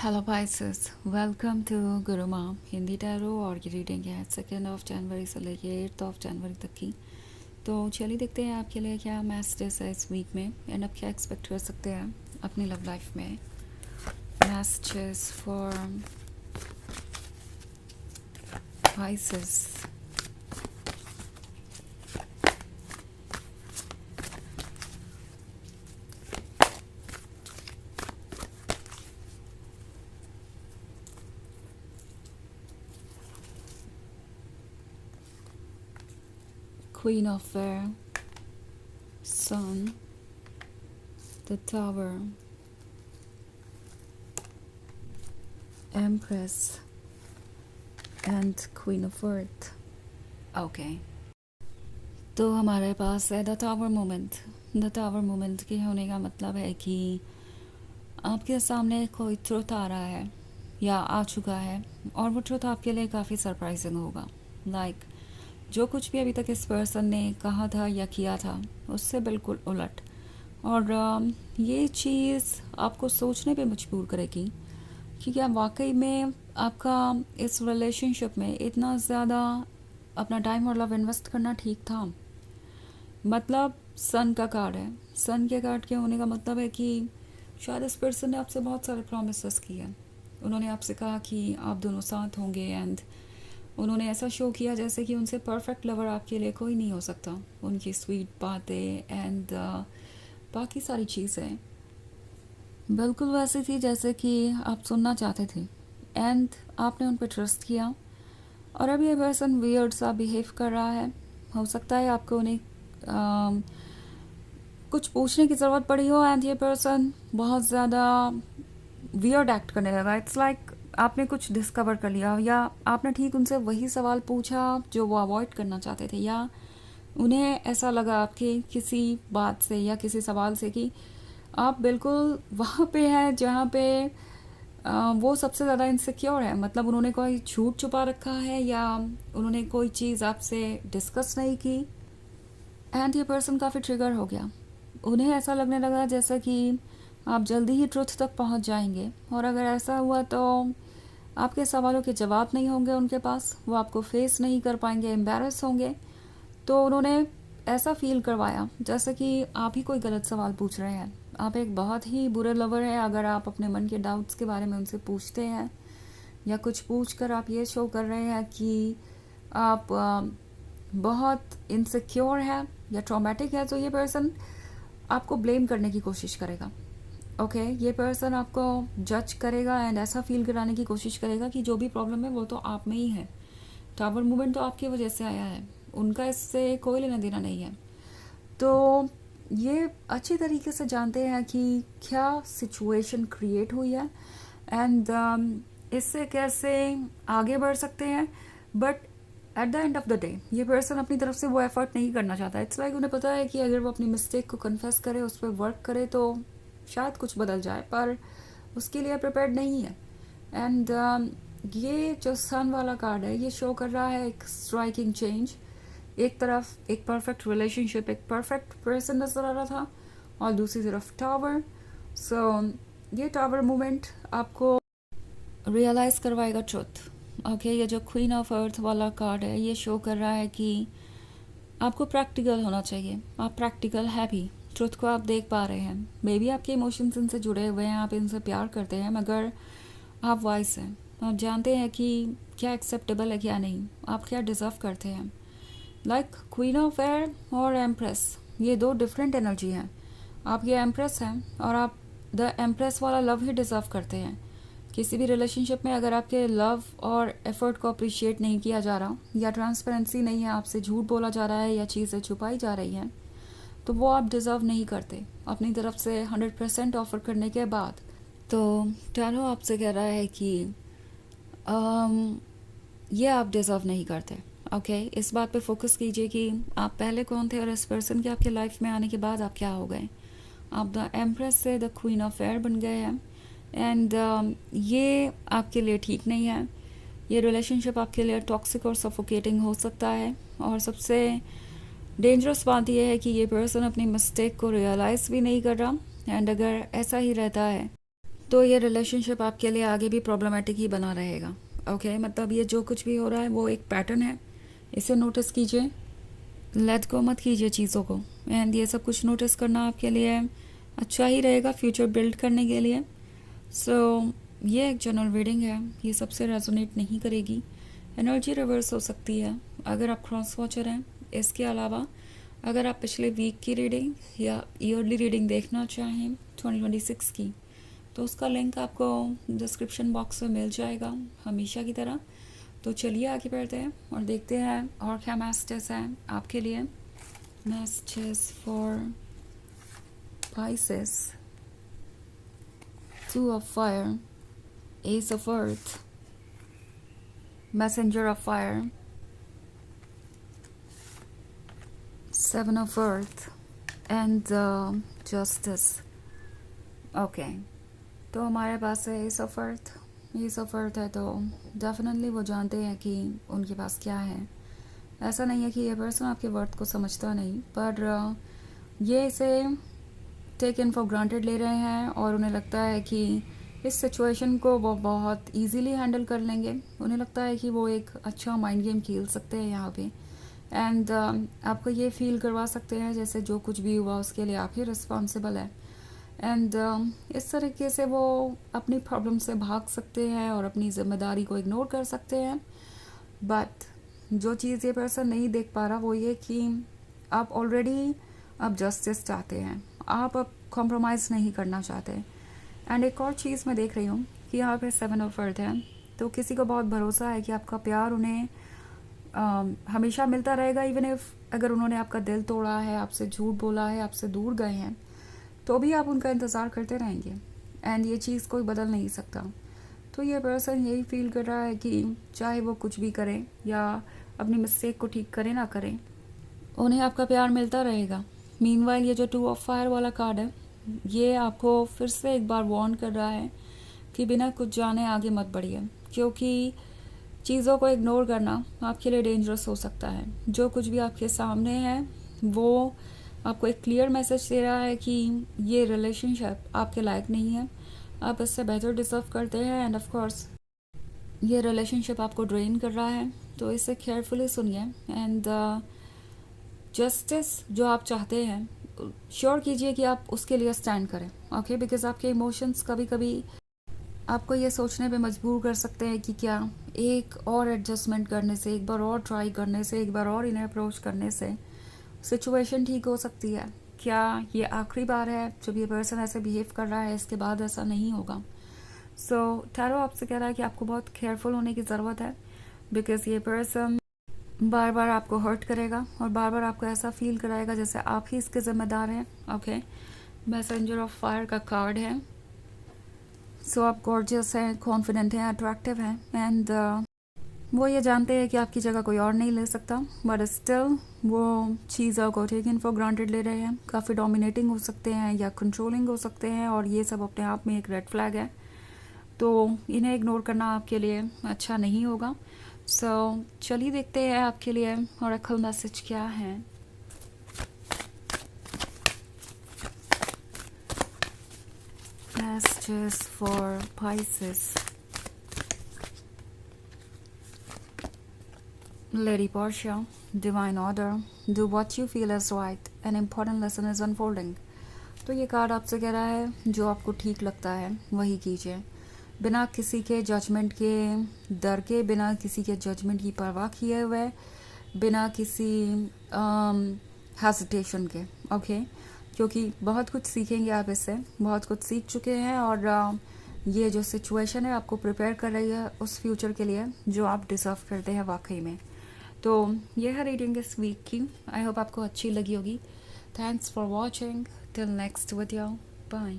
Hello Pisces, welcome to गुरु माँ Hindi tarot. और ये रीडिंग है 2 जनवरी से लेके 8 जनवरी तक की। तो चलिए देखते हैं आपके लिए क्या मैसेजेस है इस वीक में एंड आप क्या एक्सपेक्ट कर सकते हैं अपनी लव लाइफ में। Messages for Pisces. Queen of fire, sun, the tower, empress and queen of earth. Okay, तो हमारे पास है the tower moment. The tower moment के होने का मतलब है कि आपके सामने कोई ट्रुथ आ रहा है या आ चुका है और वो ट्रुथ आपके लिए काफ़ी सरप्राइजिंग होगा। लाइक जो कुछ भी अभी तक इस पर्सन ने कहा था या किया था उससे बिल्कुल उलट। और ये चीज़ आपको सोचने पे मजबूर करेगी कि क्या वाकई में आपका इस रिलेशनशिप में इतना ज़्यादा अपना टाइम और लव इन्वेस्ट करना ठीक था। मतलब सन का कार्ड है। सन के कार्ड के होने का मतलब है कि शायद इस पर्सन ने आपसे बहुत सारे प्रॉमिसेस किए। उन्होंने आपसे कहा कि आप दोनों साथ होंगे एंड उन्होंने ऐसा शो किया जैसे कि उनसे परफेक्ट लवर आपके लिए कोई नहीं हो सकता। उनकी स्वीट बातें एंड बाकी सारी चीज़ें बिल्कुल वैसी थी जैसे कि आप सुनना चाहते थे एंड आपने उन पर ट्रस्ट किया। और अब ये पर्सन वियर्ड सा बिहेव कर रहा है। हो सकता है आपको उन्हें कुछ पूछने की ज़रूरत पड़ी हो एंड ये पर्सन बहुत ज़्यादा वियर्ड एक्ट करने लगा। इट्स लाइक आपने कुछ डिस्कवर कर लिया या आपने ठीक उनसे वही सवाल पूछा जो वो अवॉइड करना चाहते थे, या उन्हें ऐसा लगा आपके किसी बात से या किसी सवाल से कि आप बिल्कुल वहाँ पे हैं जहाँ पे वो सबसे ज़्यादा इनसिक्योर है। मतलब उन्होंने कोई झूठ छुपा रखा है या उन्होंने कोई चीज़ आपसे डिस्कस नहीं की एंड ये पर्सन काफ़ी ट्रिगर हो गया। उन्हें ऐसा लगने लगा जैसा कि आप जल्दी ही ट्रुथ तक पहुंच जाएंगे और अगर ऐसा हुआ तो आपके सवालों के जवाब नहीं होंगे उनके पास, वो आपको फेस नहीं कर पाएंगे, एम्बैरस होंगे। तो उन्होंने ऐसा फील करवाया जैसे कि आप ही कोई गलत सवाल पूछ रहे हैं। आप एक बहुत ही बुरे लवर हैं अगर आप अपने मन के डाउट्स के बारे में उनसे पूछते हैं या कुछ पूछ कर आप ये शो कर रहे हैं कि आप बहुत इनसिक्योर है या ट्रॉमेटिक है। तो ये पर्सन आपको ब्लेम करने की कोशिश करेगा। ओके, ये पर्सन आपको जज करेगा एंड ऐसा फील कराने की कोशिश करेगा कि जो भी प्रॉब्लम है वो तो आप में ही है। टावर मूवमेंट तो आपकी वजह से आया है, उनका इससे कोई लेना देना नहीं है। तो ये अच्छी तरीके से जानते हैं कि क्या सिचुएशन क्रिएट हुई है एंड इससे कैसे आगे बढ़ सकते हैं। But at the end of the day ये पर्सन अपनी तरफ से वो एफर्ट नहीं करना चाहता। इट्स लाइक उन्हें पता है कि अगर वो अपनी मिस्टेक को कन्फेस करे, उस पर वर्क करे तो शायद कुछ बदल जाए, पर उसके लिए प्रिपेयर्ड नहीं है। एंड ये जो सन वाला कार्ड है ये शो कर रहा है एक स्ट्राइकिंग चेंज। एक तरफ एक परफेक्ट रिलेशनशिप, एक परफेक्ट पर्सन नजर आ रहा था और दूसरी तरफ टावर। सो ये टावर मूवमेंट आपको रियलाइज करवाएगा ट्रुथ। ओके, ये जो क्वीन ऑफ अर्थ वाला कार्ड है ये शो कर रहा है कि आपको प्रैक्टिकल होना चाहिए। आप प्रैक्टिकल है भी, ट्रुथ को आप देख पा रहे हैं। मे बी आपके इमोशंस इनसे जुड़े हुए हैं, आप इनसे प्यार करते हैं, मगर आप वाइस हैं, आप जानते हैं कि क्या एक्सेप्टेबल है क्या नहीं, आप क्या डिज़र्व करते हैं। लाइक क्वीन ऑफ एयर और एम्प्रेस, ये दो डिफरेंट एनर्जी हैं। आप ये एम्प्रेस हैं और आप द एम्प्रेस वाला लव ही डिज़र्व करते हैं। किसी भी रिलेशनशिप में अगर आपके लव और एफर्ट को अप्रिशिएट नहीं किया जा रहा या ट्रांसपेरेंसी नहीं है, आपसे झूठ बोला जा रहा है या चीज़ें छुपाई जा रही हैं, तो वो आप डिज़र्व नहीं करते अपनी तरफ से 100% ऑफर करने के बाद। तो टैरो आपसे कह रहा है कि ये आप डिज़र्व नहीं करते। ओके, इस बात पे फोकस कीजिए कि आप पहले कौन थे और इस पर्सन के आपके लाइफ में आने के बाद आप क्या हो गए। आप द एम्प्रेस से द क्वीन ऑफ एयर बन गए हैं एंड ये आपके लिए ठीक नहीं है। ये रिलेशनशिप आपके लिए टॉक्सिक और सफोकेटिंग हो सकता है। और सबसे डेंजरस बात यह है कि ये पर्सन अपनी मिस्टेक को रियलाइज़ भी नहीं कर रहा एंड अगर ऐसा ही रहता है तो ये रिलेशनशिप आपके लिए आगे भी प्रॉब्लमेटिक ही बना रहेगा। ओके मतलब ये जो कुछ भी हो रहा है वो एक पैटर्न है, इसे नोटिस कीजिए, लेट गो मत कीजिए चीज़ों को। एंड ये सब कुछ नोटिस करना आपके लिए अच्छा ही रहेगा फ्यूचर बिल्ड करने के लिए। सो ये एक जनरल रीडिंग है, ये सबसे रेजोनेट नहीं करेगी, एनर्जी रिवर्स हो सकती है अगर आप क्रॉस वॉचर हैं। इसके अलावा अगर आप पिछले वीक की रीडिंग या ईयरली रीडिंग देखना चाहें 2026 की, तो उसका लिंक आपको डिस्क्रिप्शन बॉक्स में मिल जाएगा हमेशा की तरह। तो चलिए आगे बढ़ते हैं और देखते हैं और क्या मैसेजेस हैं आपके लिए। Messages for Pisces, 2 of fire, Ace of earth, Messenger of fire, 7 of earth and justice। Okay तो हमारे पास है S of earth. S of earth है तो डेफिनेटली वो जानते हैं कि उनके पास क्या है। ऐसा नहीं है कि ये पर्सन आपके वर्थ को समझता नहीं, पर ये इसे टेक इन फॉर ग्रांटेड ले रहे हैं और उन्हें लगता है कि इस सिचुएशन को वो बहुत इजीली हैंडल कर लेंगे। उन्हें लगता है कि वो एक अच्छा माइंड गेम खेल सकते हैं यहाँ पे। एंड आपको ये फील करवा सकते हैं जैसे जो कुछ भी हुआ उसके लिए आप ही रिस्पॉन्सिबल है। एंड इस तरीके से वो अपनी प्रॉब्लम से भाग सकते हैं और अपनी जिम्मेदारी को इग्नोर कर सकते हैं। बट जो चीज़ ये पर्सन नहीं देख पा रहा वो ये कि आप ऑलरेडी अब जस्टिस चाहते हैं, आप अब कॉम्प्रोमाइज़ नहीं करना चाहते। एंड एक और चीज़ मैं देख रही हूँ कि यहाँ पे 7 ऑफ अर्थ है, तो किसी को बहुत भरोसा है कि आपका प्यार उन्हें हमेशा मिलता रहेगा। इवन इफ अगर उन्होंने आपका दिल तोड़ा है, आपसे झूठ बोला है, आपसे दूर गए हैं, तो भी आप उनका इंतज़ार करते रहेंगे। एंड ये चीज़ कोई बदल नहीं सकता। तो ये पर्सन यही फील कर रहा है कि चाहे वो कुछ भी करें या अपनी मिस्टेक को ठीक करें ना करें, उन्हें आपका प्यार मिलता रहेगा। मीनवाइल ये जो 2 ऑफ फायर वाला कार्ड है, ये आपको फिर से एक बार वार्न कर रहा है कि बिना कुछ जाने आगे मत बढ़िए, क्योंकि चीज़ों को इग्नोर करना आपके लिए डेंजरस हो सकता है। जो कुछ भी आपके सामने है वो आपको एक क्लियर मैसेज दे रहा है कि ये रिलेशनशिप आपके लायक नहीं है, आप इससे बेहतर डिजर्व करते हैं। एंड ऑफ कोर्स ये रिलेशनशिप आपको ड्रेन कर रहा है, तो इसे केयरफुली सुनिए। एंड जस्टिस जो आप चाहते हैं श्योर कीजिए कि आप उसके लिए स्टैंड करें। ओके बिकॉज आपके इमोशंस कभी कभी आपको ये सोचने पे मजबूर कर सकते हैं कि क्या एक और एडजस्टमेंट करने से, एक बार और ट्राई करने से, एक बार और इन्हें अप्रोच करने से सिचुएशन ठीक हो सकती है। क्या ये आखिरी बार है जब ये पर्सन ऐसे बिहेव कर रहा है, इसके बाद ऐसा नहीं होगा। सो टैरो आपसे कह रहा है कि आपको बहुत केयरफुल होने की ज़रूरत है, बिकॉज ये पर्सन बार बार आपको हर्ट करेगा और बार बार आपको ऐसा फील कराएगा जैसे आप ही इसके ज़िम्मेदार हैं। ओके मैसेंजर ऑफ फायर का कार्ड है। सो आप गॉर्जियस हैं, कॉन्फिडेंट हैं, अट्रैक्टिव हैं, एंड वो ये जानते हैं कि आपकी जगह कोई और नहीं ले सकता, बट स्टिल वो चीज़ों को टेक इन फॉर ग्रांटेड ले रहे हैं। काफ़ी डोमिनेटिंग हो सकते हैं या कंट्रोलिंग हो सकते हैं, और ये सब अपने आप में एक रेड फ्लैग है। तो इन्हें इग्नोर करना आपके लिए अच्छा नहीं होगा। सो चलिए देखते हैं आपके लिए ओरेकल मैसेज क्या है। Messages for Pisces, Lady Portia, Divine Order, do what you feel is right, an important lesson is unfolding। तो ये कार्ड आपसे कह रहा है जो आपको ठीक लगता है वही कीजिए, बिना किसी के जजमेंट के डर के, बिना किसी के जजमेंट की परवाह किए हुए, बिना किसी हेजिटेशन के। ओके क्योंकि बहुत कुछ सीखेंगे आप इससे, बहुत कुछ सीख चुके हैं, और ये जो सिचुएशन है आपको प्रिपेयर कर रही है उस फ्यूचर के लिए जो आप डिज़र्व करते हैं वाकई में। तो ये है रीडिंग इस वीक की। आई होप आपको अच्छी लगी होगी। Thanks for watching, till next video, bye.